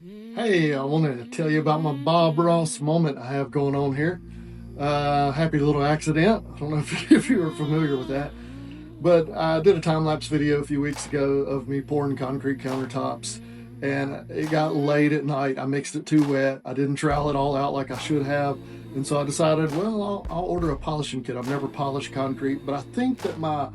Hey, I wanted to tell you about my Bob Ross moment I have going on here. Happy little accident. I don't know if you were familiar with that, but I did a time lapse video a few weeks ago of me pouring concrete countertops, and it got late at night. I mixed it too wet. I didn't trowel it all out like I should have, and so I decided, well, I'll order a polishing kit. I've never polished concrete, but I think that my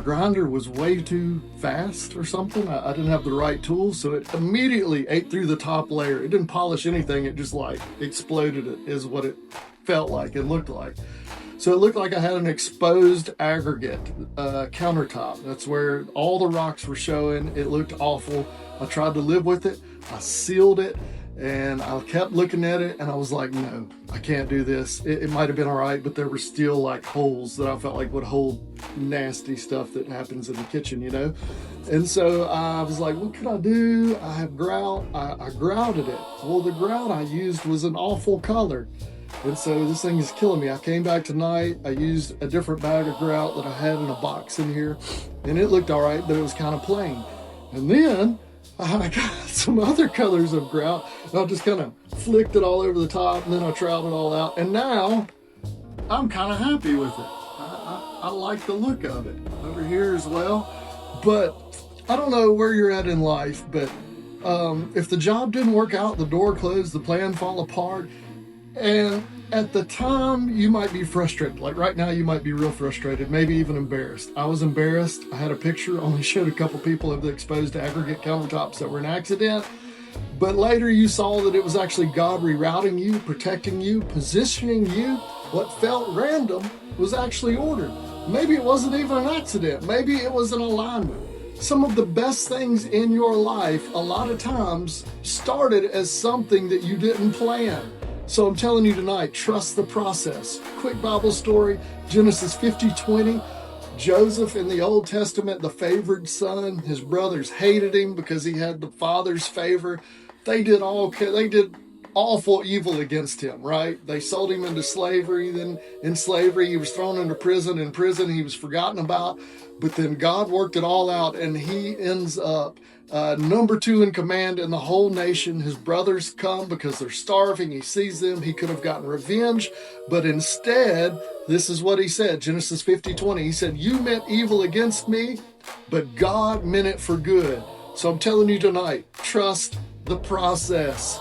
grinder was way too fast or something. I didn't have the right tools, so it immediately ate through the top layer. It didn't polish anything. It just like exploded it is what it felt like and looked like. So it looked like I had an exposed aggregate countertop. That's where all the rocks were showing. It looked awful. I tried to live with it. I sealed it, and I kept looking at it, and I was like, no, I can't do this. It might have been all right, but there were still like holes that I felt like would hold nasty stuff that happens in the kitchen, you know? And so I was like, what could I do? I have grout. I grouted it. Well, the grout I used was an awful color. And so this thing is killing me. I came back tonight. I used a different bag of grout that I had in a box in here, and it looked all right, but it was kind of plain. And then I got some other colors of grout, and I just kind of flicked it all over the top, and then I troweled it all out. And now I'm kind of happy with it. I like the look of it over here as well. But I don't know where you're at in life, but if the job didn't work out, the door closed, the plan fall apart, and at the time you might be frustrated. Like right now, you might be real frustrated, maybe even embarrassed. I was embarrassed. I had a picture, only showed a couple people of the exposed aggregate countertops that were an accident. But later you saw that it was actually God rerouting you, protecting you, positioning you. What felt random was actually ordered. Maybe it wasn't even an accident. Maybe it was an alignment. Some of the best things in your life, a lot of times, started as something that you didn't plan. So I'm telling you tonight, trust the process. Quick Bible story, Genesis 50:20. Joseph in the Old Testament, the favored son, his brothers hated him because he had the father's favor. They did awful evil against him, right? They sold him into slavery. Then in slavery, he was thrown into prison. In prison, he was forgotten about. But then God worked it all out, and he ends up number 2 in command in the whole nation. His brothers come because they're starving. He sees them. He could have gotten revenge, but instead, this is what he said, Genesis 50:20. He said, you meant evil against me, but God meant it for good. So I'm telling you tonight, trust the process.